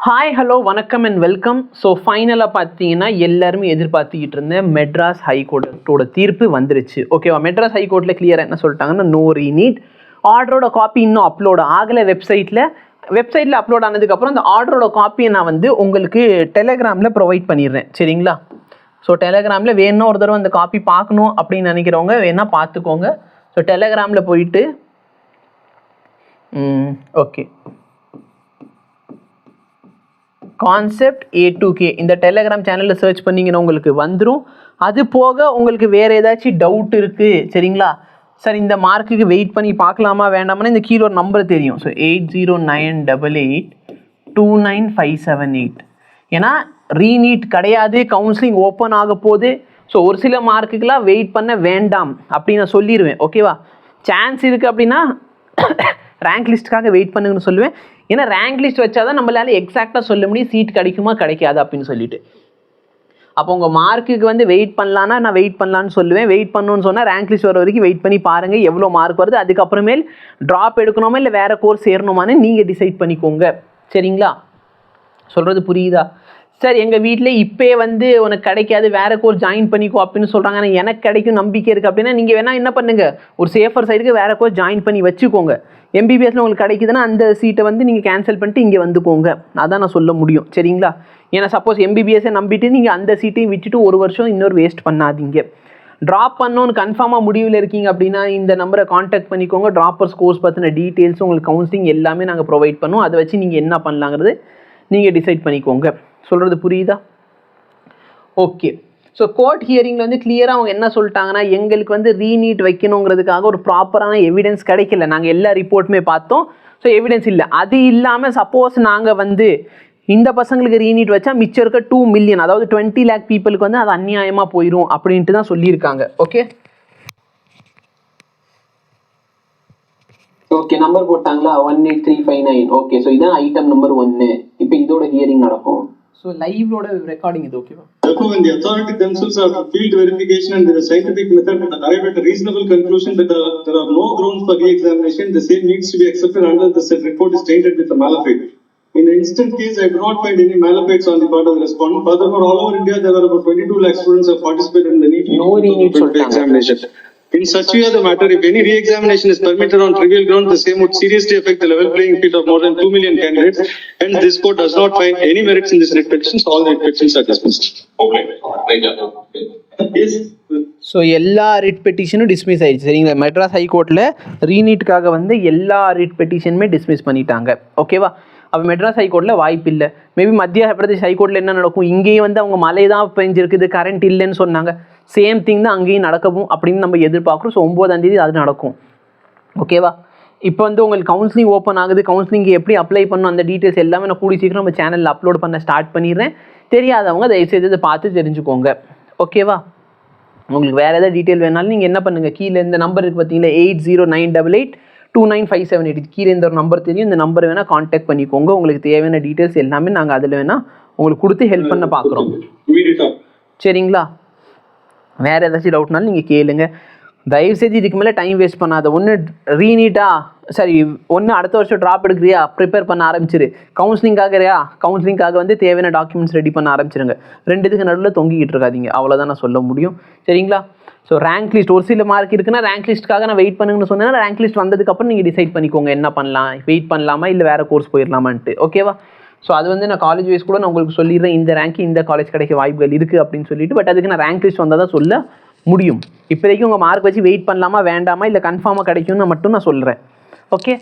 Hi hello வணக்கம் and welcome. So ஃபைனலாக பார்த்தீங்கன்னா எல்லாருமே எதிர்பார்த்துக்கிட்டு இருந்தேன் மெட்ராஸ் ஹைகோர்ட்டோட தீர்ப்பு வந்துருச்சு. ஓகேவா? மெட்ராஸ் ஹைகோர்ட்டில் கிளியராக என்ன சொல்லிட்டாங்கன்னா, நோ ரீநீட். ஆர்டரோட காப்பி இன்னும் அப்லோட் ஆகலை வெப்சைட்டில் அப்லோட் ஆனதுக்கப்புறம் அந்த ஆர்டரோட காப்பியை நான் உங்களுக்கு டெலகிராமில் ப்ரொவைட் பண்ணிடுறேன். சரிங்களா? ஸோ டெலகிராமில் வேணும்னா ஒரு தடவை அந்த காப்பி பார்க்கணும் அப்படின்னு நினைக்கிறவங்க வேணால் பார்த்துக்கோங்க. ஸோ டெலகிராமில் போயிட்டு ஓகே கான்செப்ட் A2K இந்த டெலகிராம் சேனலில் சர்ச் பண்ணிங்கன்னா உங்களுக்கு வந்துடும். அது போக உங்களுக்கு வேறு ஏதாச்சும் டவுட் இருக்குது, சரிங்களா? சார் இந்த மார்க்குக்கு வெயிட் பண்ணி பார்க்கலாமா வேண்டாமான்னு இந்த கீழே ஒரு நம்பர் தெரியும். ஸோ 8098829578. ஏன்னா ரீநீட் கிடையாது, கவுன்சிலிங் ஓப்பன் ஆக போகுது. ஸோ ஒரு சில மார்க்குக்கெலாம் வெயிட் பண்ண வேண்டாம் அப்படின்னு நான் சொல்லிடுவேன். ஓகேவா? சான்ஸ் இருக்குது அப்படின்னா ரேங்க் லிஸ்ட்டுக்காக வெயிட் பண்ணுங்கன்னு சொல்லுவேன். ஏன்னா ரேங்க் லிஸ்ட் வச்சா தான் நம்மளால எக்ஸாக்டாக சொல்ல முடியும் சீட் கிடைக்குமா கிடைக்காது அப்படின்னு சொல்லிட்டு. அப்போ உங்கள் மார்க்குக்கு வெயிட் பண்ணலான்னா நான் வெயிட் பண்ணலான்னு சொல்லுவேன். வெயிட் பண்ணணும்னு சொன்னால் ரேங்க் லிஸ்ட் வர வரைக்கும் வெயிட் பண்ணி பாருங்கள் எவ்வளோ மார்க் வருது. அதுக்கப்புறமேல் ட்ராப் எடுக்கணுமா இல்லை வேறு கோர்ஸ் சேரணுமான்னு நீங்கள் டிசைட் பண்ணிக்கோங்க. சரிங்களா? சொல்கிறது புரியுதா? சார் எங்கள் வீட்டில் இப்போ உனக்கு கிடைக்காது வேறு கோர்ஸ் ஜாயின் பண்ணிக்கோ அப்படின்னு சொல்கிறாங்க. ஆனால் எனக்கு கிடைக்கும் நம்பிக்கை இருக்குது அப்படின்னா நீங்கள் வேணால் என்ன பண்ணுங்கள், ஒரு சேஃபர் சைடுக்கு வேறு கோர்ஸ் ஜாயின் பண்ணி வச்சுக்கோங்க. MBBSல உங்களுக்கு கிடைக்குதுன்னா அந்த சீட்டை நீங்கள் கேன்சல் பண்ணிட்டு இங்கே வந்துக்கோங்க. அதான் நான் சொல்ல முடியும். சரிங்களா? ஏன்னா சப்போஸ் MBBSை நம்பிட்டு நீங்கள் அந்த சீட்டையும் விட்டுட்டு ஒரு வருஷம் இன்னொரு வேஸ்ட் பண்ணாதீங்க. ட்ராப் பண்ணணும்னு கன்ஃபார்மாக முடிவில் இருக்கீங்க அப்படின்னா இந்த நம்பரை காண்டாக்ட் பண்ணிக்கோங்க. ட்ராப்பர்ஸ் கோர்ஸ் பற்றின டீட்டெயில்ஸும் உங்களுக்கு கவுன்சிலிங் எல்லாமே நாங்கள் ப்ரொவைட் பண்ணுவோம். அதை வச்சு நீங்கள் என்ன பண்ணலாங்கிறது நீங்கள் டிசைட் பண்ணிக்கோங்க. சொல்கிறது புரியுதா? ஓகே. ஸோ கோர்ட் ஹியரிங்கில் கிளியராக அவங்க என்ன சொல்லிட்டாங்கன்னா, எங்களுக்கு ரீநீட் வைக்கணுங்கிறதுக்காக ஒரு ப்ராப்பரான எவிடன்ஸ் கிடைக்கல. நாங்கள் எல்லா ரிப்போர்ட்டுமே பார்த்தோம். ஸோ எவிடன்ஸ் இல்லை. அது இல்லாமல் சப்போஸ் நாங்கள் இந்த பசங்களுக்கு ரீநீட் வச்சா மிச்சம் இருக்க 2 மில்லியன் அதாவது 20 lakh பீப்புளுக்கு அது அநியாயமாக போயிடும் அப்படின்ட்டு தான் சொல்லியிருக்காங்க. ஓகே ஓகே நம்பர் போட்டாங்களா 18359. ஓகே. ஸோ இதான் ஐட்டம் நம்பர் 1. இப்போ இதோட ஹியரிங் நடக்கும். So live load recording is okay. Therefore, when the authority themselves have field verification and the scientific method and arrive at a reasonable conclusion that there are no grounds for re-examination, the same needs to be accepted unless the said report is tainted with a malafide. In the instant case, I do not find any malafides on the part of the respondent. Furthermore, all over India, there are about 22 lakh students who have participated in the NEET examination. In such way the matter, if any re-examination is permitted on trivial grounds, the same would seriously affect the level playing field of more than 2 million candidates. And this court does not find any merits in this writ petitions. All the writ petitions are dismissed. Okay. Yes. So எல்லா writ பெட்டிஷனும் dismiss ஆயிடுச்சு. சரிங்களா? மெட்ராஸ் ஹைகோர்ட்டில் ரீநீட்டுக்காக எல்லா writ பெட்டிஷனுமே dismiss பண்ணிட்டாங்க. ஓகேவா? அப்போ மெட்ராஸ் ஹைகோர்ட்டில் வாய்ப்பு இல்லை. மேபி மத்திய பிரதேஷ் ஹைகோர்ட்டில் என்ன நடக்கும், இங்கேயும் அவங்க மழை தான் பெஞ்சிருக்குது, கரண்ட் இல்லைன்னு சொன்னாங்க. சேம் திங் தான் அங்கேயும் நடக்கவும் அப்படின்னு நம்ம எதிர்பார்க்குறோம். ஸோ 9ஆம் தேதி அது நடக்கும். ஓகேவா? இப்போ உங்களுக்கு கவுன்சிலிங் ஓப்பன் ஆகுது. கவுன்சிலிங்கு எப்படி அப்ளை பண்ணணும் அந்த டீட்டெயில்ஸ் எல்லாமே நான் கூடி சீக்கிரம் நம்ம சேனலில் அப்லோட் பண்ண ஸ்டார்ட் பண்ணிடுறேன். தெரியாதவங்க தயவுசெய்து இதை பார்த்து தெரிஞ்சுக்கோங்க. ஓகேவா? உங்களுக்கு வேறு ஏதாவது டீட்டெயில் வேணாலும் நீங்கள் என்ன பண்ணுங்கள், கீழே இந்த நம்பர் இருக்குது பார்த்தீங்களா 8098829578. கீழே இந்த ஒரு நம்பர் தெரியும். இந்த நம்பர் வேணால் காண்டாக்ட் பண்ணிக்கோங்க. உங்களுக்கு தேவையான டீட்டெயில்ஸ் எல்லாமே நாங்கள் அதில் வேணால் உங்களுக்கு கொடுத்து ஹெல்ப் பண்ண பார்க்குறோம். சரிங்களா? வேறு ஏதாச்சும் டவுட்னாலும் நீங்கள் கேளுங்க. தயவுசெய்து இதுக்கு மேலே டைம் வேஸ்ட் பண்ணாத. ஒன்று ரீநீட்டா சரி, ஒன்று அடுத்த வருஷம் ட்ராப் எடுக்கிறியா ப்ரிப்பேர் பண்ண ஆரம்பிச்சிரு. கவுன்சிலிங்காக தேவையான டாக்குமெண்ட்ஸ் ரெடி பண்ண ஆரம்பிச்சிருங்க. ரெண்டுத்துக்கு நடுவில் தொங்கிக்கிட்டு இருக்காதீங்க. அவ்வளோதான் நான் சொல்ல முடியும். சரிங்களா? ஸோ ரேங்க் லிஸ்ட் ஒரு சில மார்க் இருக்குன்னா ரேங்க் லிஸ்ட்டுக்காக நான் வெயிட் பண்ணுங்கன்னு சொன்னேன்னா ரேங்க் லிஸ்ட் வந்ததுக்கப்புறம் நீங்கள் டிசைட் பண்ணிக்கோங்க என்ன பண்ணலாம், வெயிட் பண்ணலாமா இல்லை வேறு கோர்ஸ் போயிடலாமான்ட்டு. ஓகேவா? ஸோ அது நான் காலேஜ் வைஸ் கூட நான் உங்களுக்கு சொல்லிடுறேன், இந்த ரேங்க் இந்த காலேஜ் கிடைக்க வாய்ப்புகள் இருக்குது அப்படின்னு சொல்லிட்டு. பட் அதுக்கு நான் ரேங்க் லிஸ்ட் வந்தால் தான் சொல்ல முடியும். இப்போதைக்கு உங்கள் மார்க் வச்சு வெயிட் பண்ணலாமா வேண்டாமா இல்லை கன்ஃபார்மாக கிடைக்கும்னு மட்டும் நான் சொல்கிறேன். Okay.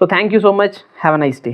So thank you so much. Have a nice day.